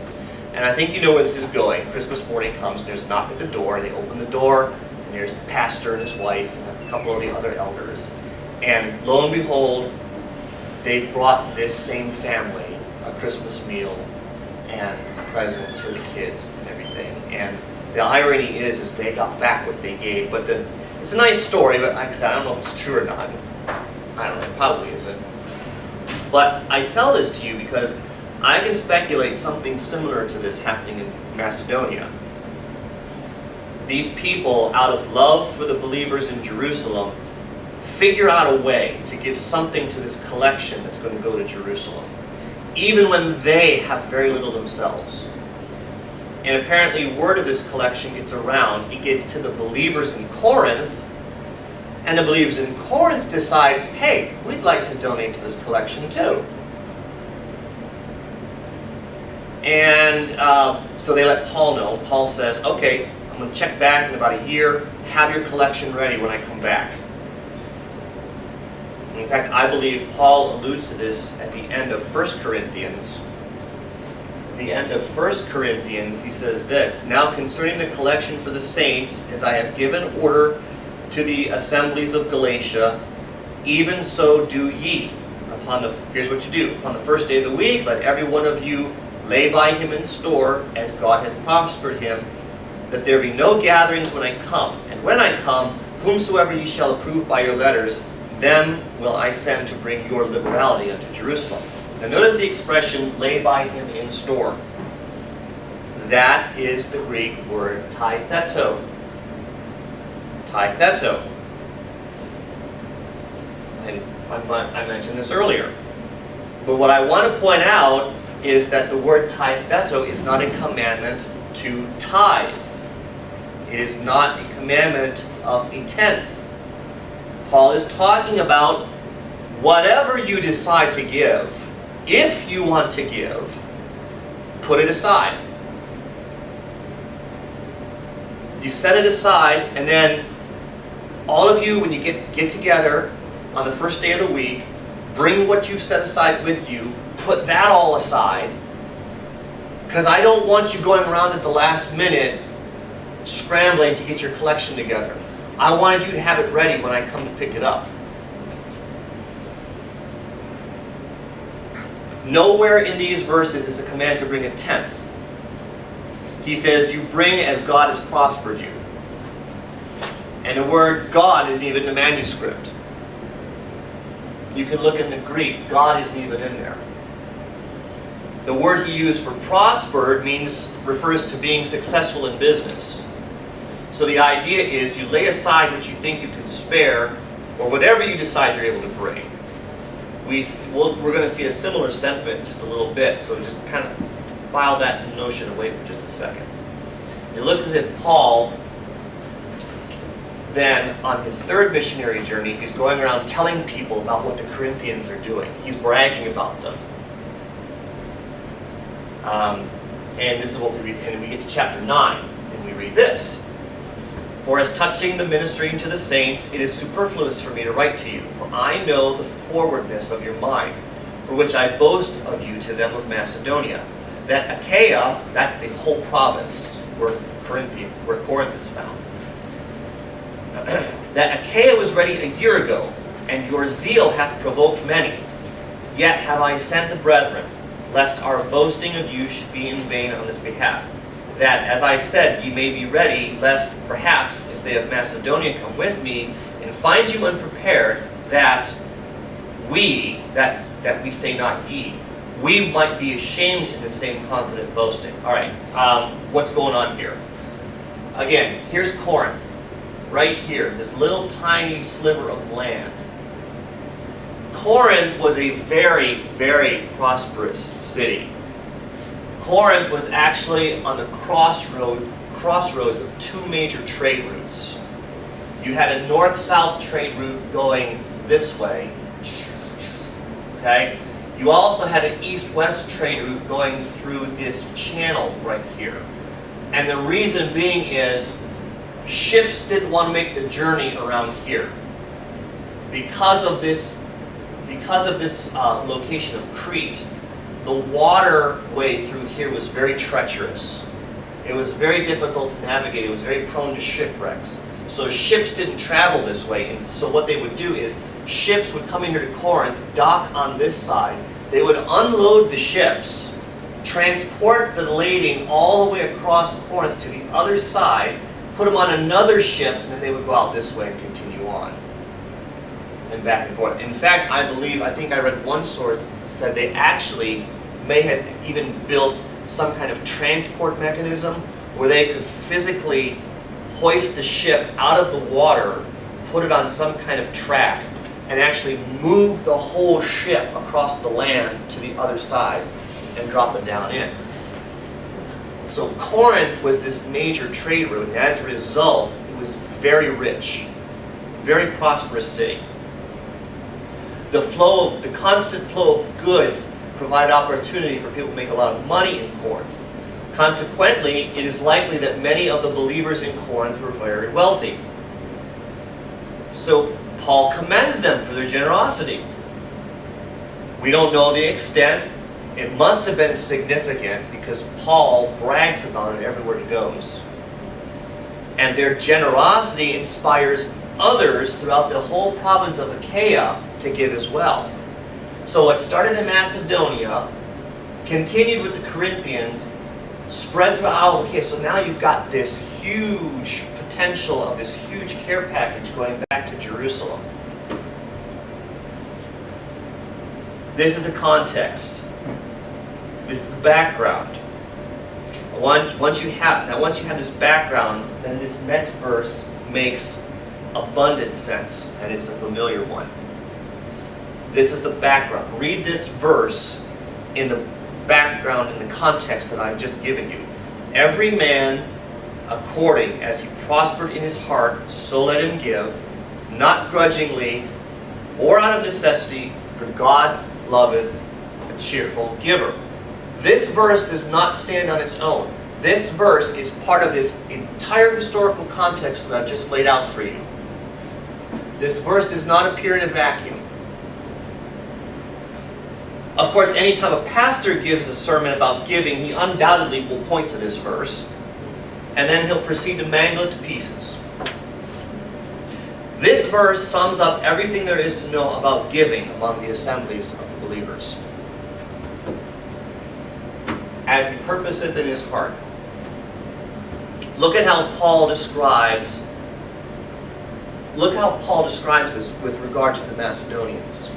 And I think you know where this is going. Christmas morning comes, and there's a knock at the door. They open the door, and there's the pastor and his wife and a couple of the other elders. And lo and behold, they've brought this same family a Christmas meal and presents for the kids and everything. And the irony is they got back what they gave. But it's a nice story, but like I said, I don't know if it's true or not. I don't know, it probably isn't. But I tell this to you because I can speculate something similar to this happening in Macedonia. These people, out of love for the believers in Jerusalem, figure out a way to give something to this collection that's going to go to Jerusalem, even when they have very little themselves. And apparently word of this collection gets around. It gets to the believers in Corinth, and the believers in Corinth decide, hey, we'd like to donate to this collection too. And so they let Paul know. Paul says, okay, I'm going to check back in about a year. Have your collection ready when I come back. And in fact, I believe Paul alludes to this at the end of 1 Corinthians. At the end of 1 Corinthians, he says this, now concerning the collection for the saints, as I have given order to the assemblies of Galatia, even so do ye. Here's what you do. Upon the first day of the week, let every one of you lay by him in store, as God hath prospered him, that there be no gatherings when I come. And when I come, whomsoever ye shall approve by your letters, them will I send to bring your liberality unto Jerusalem. Now notice the expression, lay by him in store. That is the Greek word taitheto. Taitheto. And I mentioned this earlier. But what I want to point out is that the word taitheto is not a commandment to tithe. It is not a commandment of a tenth. Paul is talking about whatever you decide to give, if you want to give, put it aside. You set it aside, and then all of you, when you get together on the first day of the week, bring what you set aside with you, put that all aside, because I don't want you going around at the last minute scrambling to get your collection together. I wanted you to have it ready when I come to pick it up. Nowhere in these verses is a command to bring a tenth. He says you bring as God has prospered you. And the word God isn't even in the manuscript. You can look in the Greek. God isn't even in there. The word he used for prospered refers to being successful in business. So the idea is you lay aside what you think you can spare, or whatever you decide you're able to bring. We're going to see a similar sentiment in just a little bit, so just kind of file that notion away for just a second. It looks as if Paul, then, on his third missionary journey, he's going around telling people about what the Corinthians are doing. He's bragging about them. And this is what we read, and we get to chapter 9, and we read this. For as touching the ministering to the saints, it is superfluous for me to write to you, for I know the forwardness of your mind, for which I boast of you to them of Macedonia. That Achaia, that's the whole province where Corinth is found. That Achaia was ready a year ago, and your zeal hath provoked many. Yet have I sent the brethren, lest our boasting of you should be in vain on this behalf. That, as I said, ye may be ready, lest perhaps, if they of Macedonia come with me, and find you unprepared, that we say not ye, we might be ashamed in the same confident boasting. All right, what's going on here? Again, here's Corinth, right here, this little tiny sliver of land. Corinth was a very, very prosperous city. Corinth was actually on the crossroads of two major trade routes. You had a north-south trade route going this way. Okay? You also had an east-west trade route going through this channel right here. And the reason being is ships didn't want to make the journey around here. Because of this location of Crete, the waterway through here was very treacherous. It was very difficult to navigate. It was very prone to shipwrecks. So ships didn't travel this way. And so what they would do is ships would come in here to Corinth, dock on this side. They would unload the ships, transport the lading all the way across Corinth to the other side, put them on another ship, and then they would go out this way and continue on. And back and forth. In fact, I think I read one source that said they actually may have even built some kind of transport mechanism where they could physically hoist the ship out of the water, put it on some kind of track, and actually move the whole ship across the land to the other side and drop it down in. So Corinth was this major trade route, and as a result, it was very rich, very prosperous city. The constant flow of goods provide opportunity for people to make a lot of money in Corinth. Consequently, it is likely that many of the believers in Corinth were very wealthy. So Paul commends them for their generosity. We don't know the extent. It must have been significant because Paul brags about it everywhere he goes. And their generosity inspires others throughout the whole province of Achaia to give as well. So what started in Macedonia, continued with the Corinthians, spread throughout all of Achaia. So now you've got this huge potential of this huge care package going back to Jerusalem. This is the context. This is the background. Once you have this background, then this next verse makes abundant sense, and it's a familiar one. This is the background. Read this verse in the background, in the context that I've just given you. Every man according as he prospered in his heart, so let him give, not grudgingly or out of necessity, for God loveth a cheerful giver. This verse does not stand on its own. This verse is part of this entire historical context that I've just laid out for you. This verse does not appear in a vacuum. Of course, anytime a pastor gives a sermon about giving, he undoubtedly will point to this verse, and then he'll proceed to mangle it to pieces. This verse sums up everything there is to know about giving among the assemblies of the believers. As he purposeth in his heart. Look how Paul describes this with regard to the Macedonians.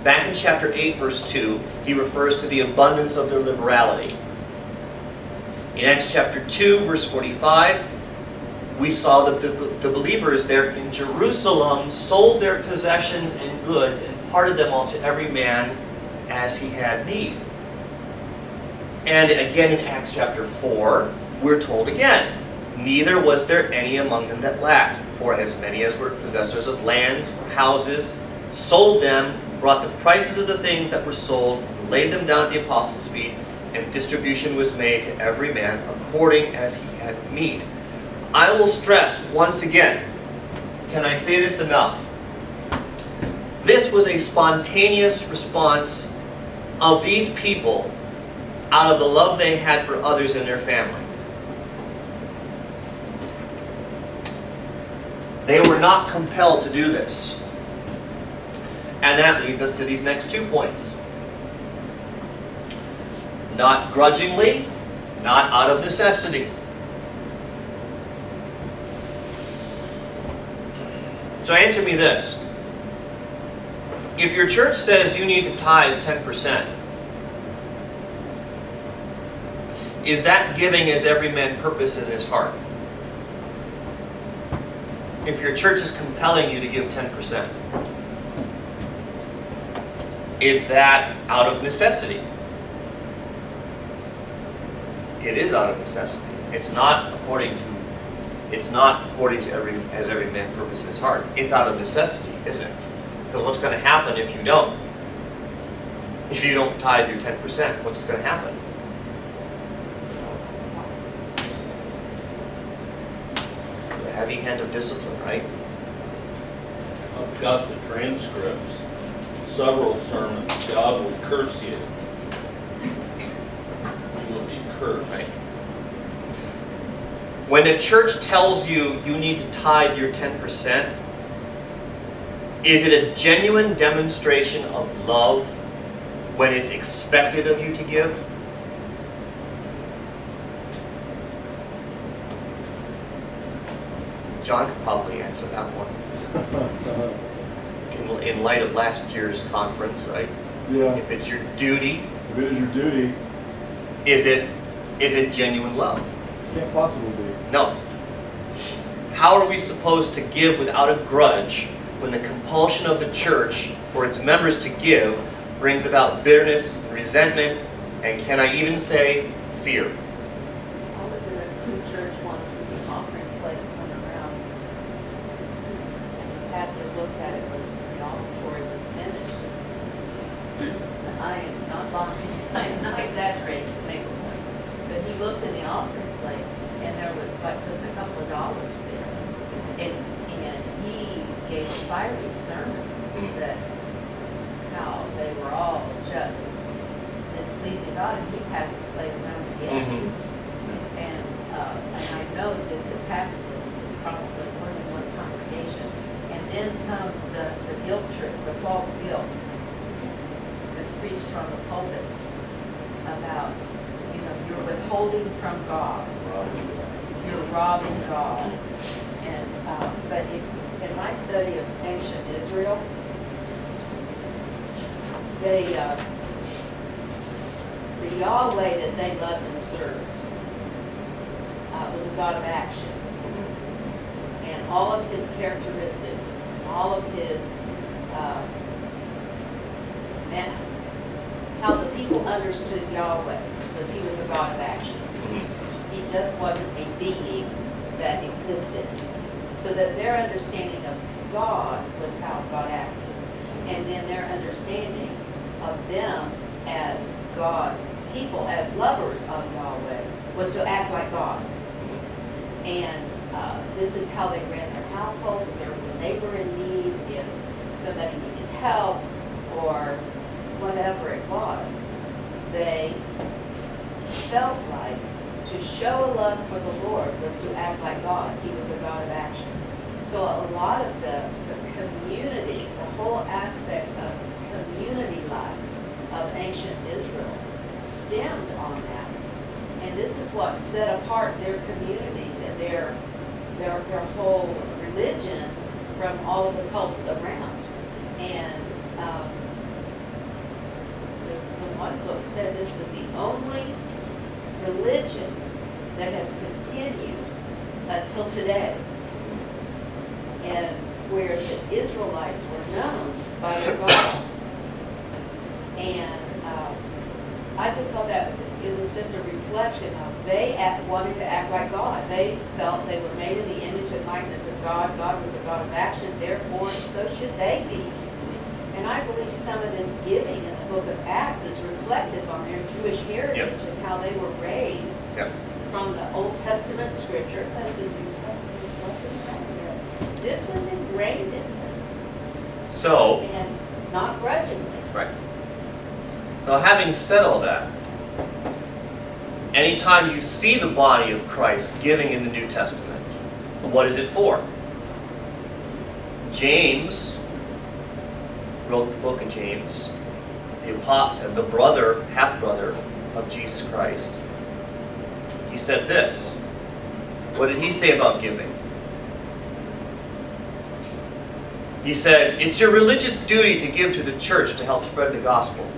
Back in chapter 8, verse 2, he refers to the abundance of their liberality. In Acts chapter 2, verse 45, we saw that the believers there in Jerusalem sold their possessions and goods and parted them all to every man as he had need. And again in Acts chapter 4, we're told again, neither was there any among them that lacked, for as many as were possessors of lands or houses sold them, brought the prices of the things that were sold, and laid them down at the apostles' feet, and distribution was made to every man according as he had need. I will stress once again, can I say this enough? This was a spontaneous response of these people out of the love they had for others in their family. They were not compelled to do this. And that leads us to these next 2 points. Not grudgingly, not out of necessity. So answer me this. If your church says you need to tithe 10%, is that giving as every man purpose in his heart? If your church is compelling you to give 10%, is that out of necessity? It is out of necessity. It's not according to every man purpose in his heart. It's out of necessity, isn't it? Because what's going to happen if you don't? If you don't tithe your 10%, what's going to happen? The heavy hand of discipline, right? I've got the transcripts, several sermons, God will curse you. You will be cursed. Right. When a church tells you you need to tithe your 10%, is it a genuine demonstration of love when it's expected of you to give? John could probably answer that one. In light of last year's conference, right? Yeah, If it's your duty, if it is your duty, is it genuine love? it can't possibly be. No. How are we supposed to give without a grudge when the compulsion of the church for its members to give brings about bitterness, resentment, and can I even say fear? I was in a church once with the offering plates went around. And the pastor looked at it when the offertory was finished. And I am not lying, I am not exaggerating to make a point. But he looked in the offering plate and there was like just a couple of dollars there. And he gave a fiery sermon that how they were all just displeasing God, and he passed the plate around again. And I know this has happened in probably more than one congregation. And then comes the guilt trip, the false guilt that's preached from the pulpit about, you're withholding from God, you're robbing God. And but in my study of ancient Israel, the Yahweh that they loved and served was a God of action. And all of his characteristics, all of his, how the people understood Yahweh was he was a God of action. He just wasn't a being that existed. So that their understanding of God was how God acted. And then their understanding of them as God's people, as lovers of Yahweh, was to act like God. And this is how they ran their households. If there was a neighbor in need, if somebody needed help, or whatever it was, they felt like to show a love for the Lord was to act like God. He was a God of action. So a lot of the community, the whole aspect of community life of ancient Israel stemmed on that. And this is what set apart their communities and their whole religion from all of the cults around. And the one book said this was the only religion that has continued until today, and where the Israelites were known by their God. And I just thought that it was just a reflection of they wanted to act like God. They felt they were made in the image and likeness of God. God was a God of action, therefore so should they be. And I believe some of this giving in the book of Acts is reflective on their Jewish heritage and how they were raised from the Old Testament scripture, because the New Testament wasn't there. This was ingrained in them. So, and not grudgingly. right. So having said all that, anytime you see the body of Christ giving in the New Testament, what is it for? James wrote the book of James, the brother, half-brother of Jesus Christ. He said this. What did he say about giving? He said, it's your religious duty to give to the church to help spread the gospel.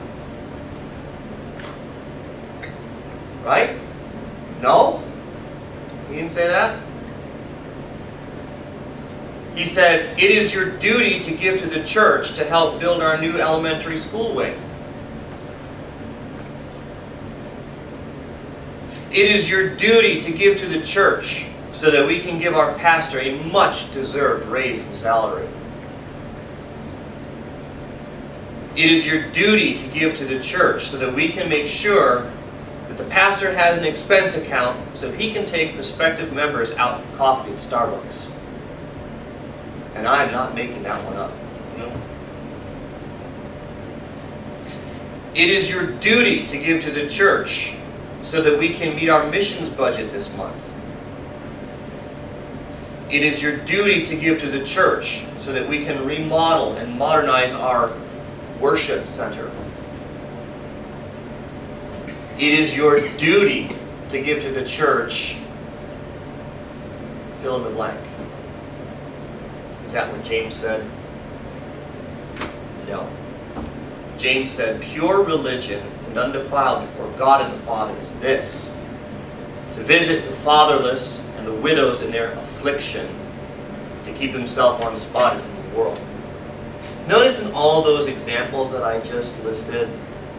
Right? No? He didn't say that? He said, it is your duty to give to the church to help build our new elementary school wing. It is your duty to give to the church so that we can give our pastor a much deserved raise in salary. It is your duty to give to the church so that we can make sure that the pastor has an expense account so he can take prospective members out for coffee at Starbucks. And I'm not making that one up. No. It is your duty to give to the church so that we can meet our missions budget this month. It is your duty to give to the church so that we can remodel and modernize our worship center. It is your duty to give to the church. Fill in the blank. Is that what James said? No. James said, pure religion and undefiled before God and the Father is this: to visit the fatherless and the widows in their affliction, to keep himself unspotted from the world. Notice in all those examples that I just listed,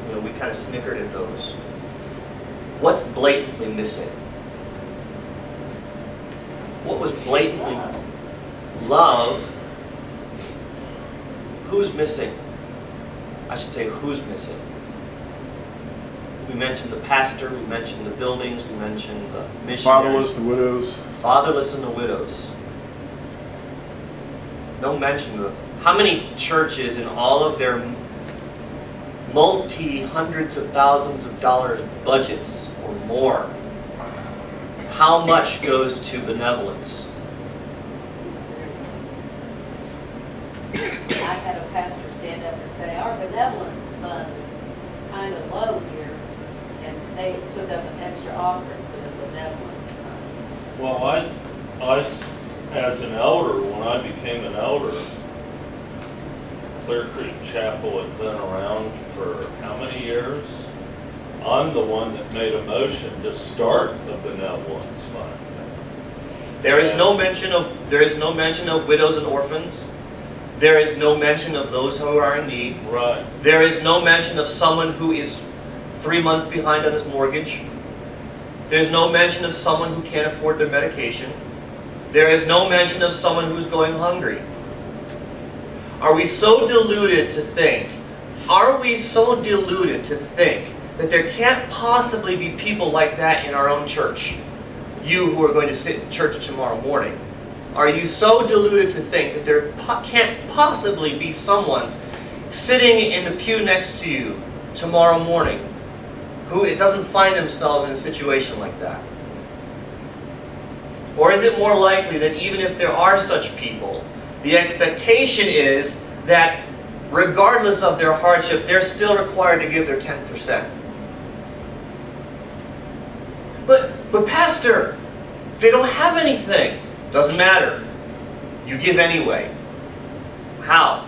we kind of snickered at those. What's blatantly missing? What was blatantly love? Who's missing? I should say, who's missing? We mentioned the pastor, we mentioned the buildings, we mentioned the missionaries. Fatherless, the widows. Fatherless and the widows. No mention of how many churches in all of their multi-hundreds of thousands of dollars budgets or more, how much goes to benevolence? I had a pastor stand up and say, our benevolence fund is kind of low here, and they took up an extra offering for the benevolent fund. Well, I, as an elder, when I became an elder, Clear Creek Chapel had been around for how many years? I'm the one that made a motion to start the benevolence fund. There is no mention of widows and orphans. There is no mention of those who are in need. Right. There is no mention of someone who is 3 months behind on his mortgage. There's no mention of someone who can't afford their medication. There is no mention of someone who's going hungry. Are we so deluded to think that there can't possibly be people like that in our own church? You who are going to sit in church tomorrow morning. Are you so deluded to think that there can't possibly be someone sitting in the pew next to you tomorrow morning who doesn't find themselves in a situation like that? Or is it more likely that even if there are such people, the expectation is that regardless of their hardship, they're still required to give their 10%? But Pastor, they don't have anything. Doesn't matter. You give anyway. How?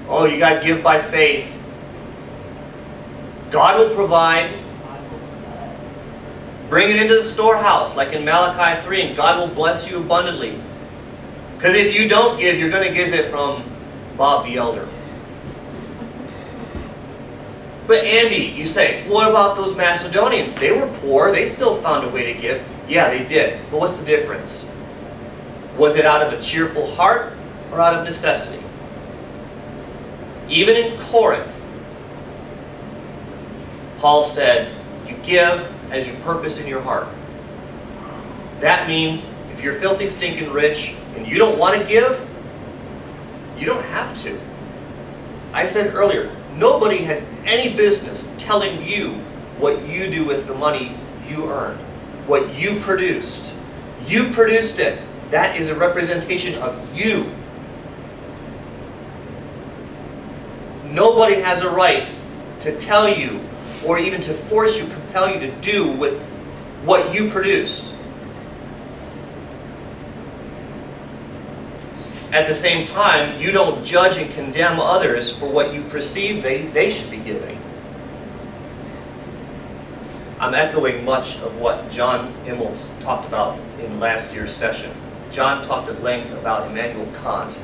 Oh, you got to give by faith. God will provide. Bring it into the storehouse, like in Malachi 3, and God will bless you abundantly. Because if you don't give, you're going to get it from Bob the Elder. But Andy, you say, what about those Macedonians? They were poor. They still found a way to give. Yeah, they did. But what's the difference? Was it out of a cheerful heart or out of necessity? Even in Corinth, Paul said, you give as you purpose in your heart. That means if you're filthy, stinking rich and you don't want to give, you don't have to. I said earlier, nobody has any business telling you what you do with the money you earned, what you produced. You produced it. That is a representation of you. Nobody has a right to tell you or even to force you, compel you to do with what you produced. At the same time, you don't judge and condemn others for what you perceive they should be giving. I'm echoing much of what John Immels talked about in last year's session. John talked at length about Immanuel Kant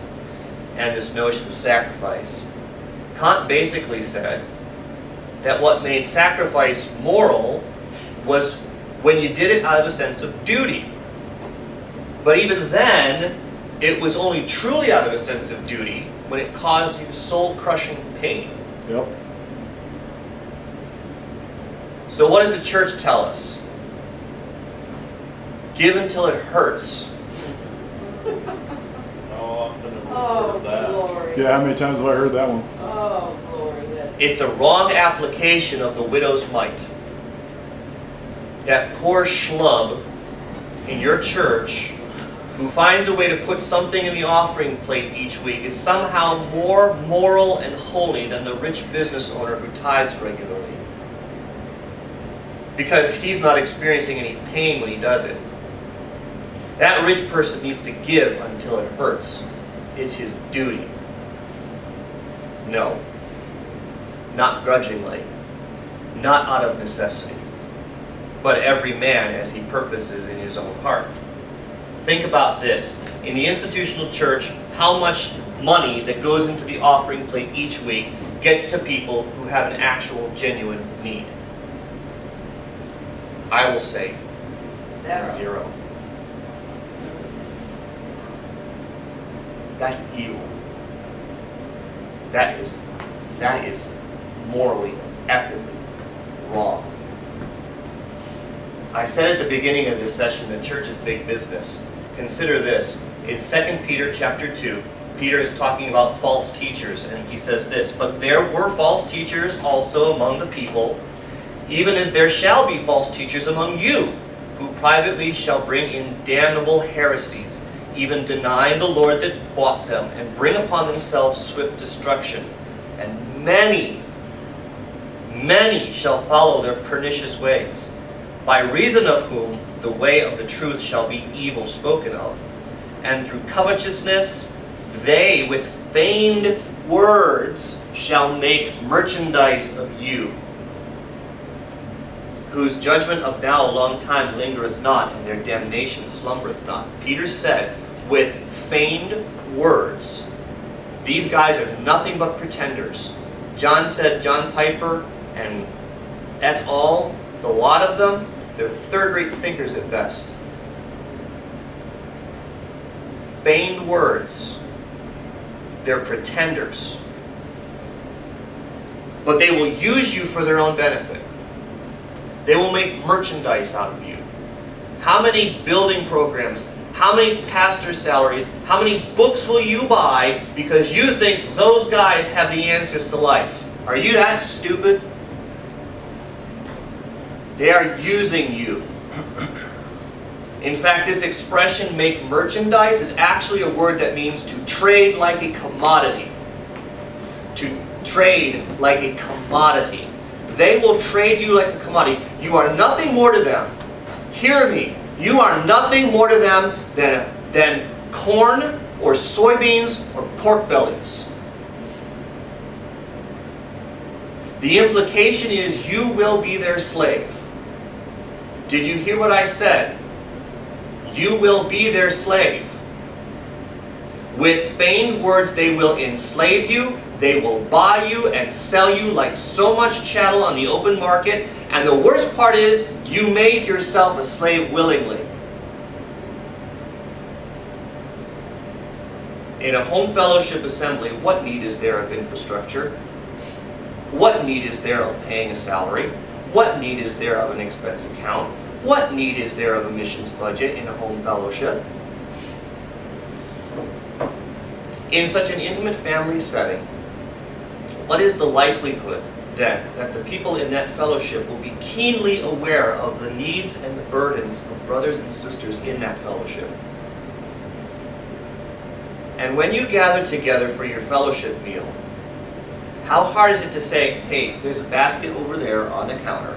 and this notion of sacrifice. Kant basically said that what made sacrifice moral was when you did it out of a sense of duty. But even then, it was only truly out of a sense of duty when it caused you soul-crushing pain. Yep. So what does the church tell us? Give until it hurts. How often have we Oh, heard that? glory. Yeah, how many times have I heard that one? Oh, glory, yes. It's a wrong application of the widow's mite. That poor schlub in your church who finds a way to put something in the offering plate each week is somehow more moral and holy than the rich business owner who tithes regularly. Because he's not experiencing any pain when he does it. That rich person needs to give until it hurts. It's his duty. No. Not grudgingly. Not out of necessity. But every man as he purposes in his own heart. Think about this. In the institutional church, how much money that goes into the offering plate each week gets to people who have an actual, genuine need? I will say zero. That's evil. That is morally, ethically wrong. I said at the beginning of this session that church is big business. Consider this. In 2 Peter chapter 2, Peter is talking about false teachers, and he says this, "But there were false teachers also among the people, even as there shall be false teachers among you, who privately shall bring in damnable heresies, even denying the Lord that bought them, and bring upon themselves swift destruction. And many shall follow their pernicious ways, by reason of whom the way of the truth shall be evil spoken of. And through covetousness they with feigned words shall make merchandise of you, whose judgment of now a long time lingereth not, and their damnation slumbereth not." Peter said, with feigned words. These guys are nothing but pretenders. John said John Piper, and that's all. The lot of them, they're third-rate thinkers at best. Feigned words. They're pretenders. But they will use you for their own benefit. They will make merchandise out of you. How many building programs, how many pastor salaries, how many books will you buy because you think those guys have the answers to life? Are you that stupid? They are using you. In fact, this expression, make merchandise, is actually a word that means to trade like a commodity. To trade like a commodity. They will trade you like a commodity. You are nothing more to them. Hear me. You are nothing more to them than corn or soybeans or pork bellies. The implication is you will be their slave. Did you hear what I said? You will be their slave. With feigned words they will enslave you, they will buy you and sell you like so much chattel on the open market, and the worst part is, you make yourself a slave willingly. In a home fellowship assembly, what need is there of infrastructure? What need is there of paying a salary? What need is there of an expense account? What need is there of a missions budget in a home fellowship? In such an intimate family setting, what is the likelihood then that the people in that fellowship will be keenly aware of the needs and the burdens of brothers and sisters in that fellowship? And when you gather together for your fellowship meal, how hard is it to say, hey, there's a basket over there on the counter.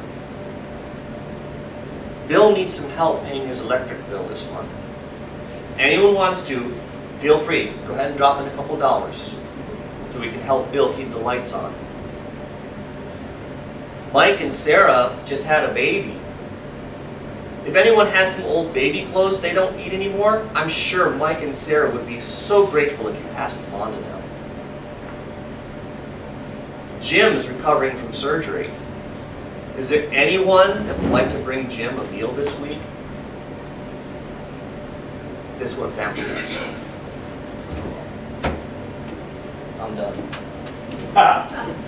Bill needs some help paying his electric bill this month. Anyone wants to, feel free. Go ahead and drop in a couple dollars so we can help Bill keep the lights on. Mike and Sarah just had a baby. If anyone has some old baby clothes they don't need anymore, I'm sure Mike and Sarah would be so grateful if you passed them on to them. Jim is recovering from surgery. Is there anyone that would like to bring Jim a meal this week? This is what family does. I'm done.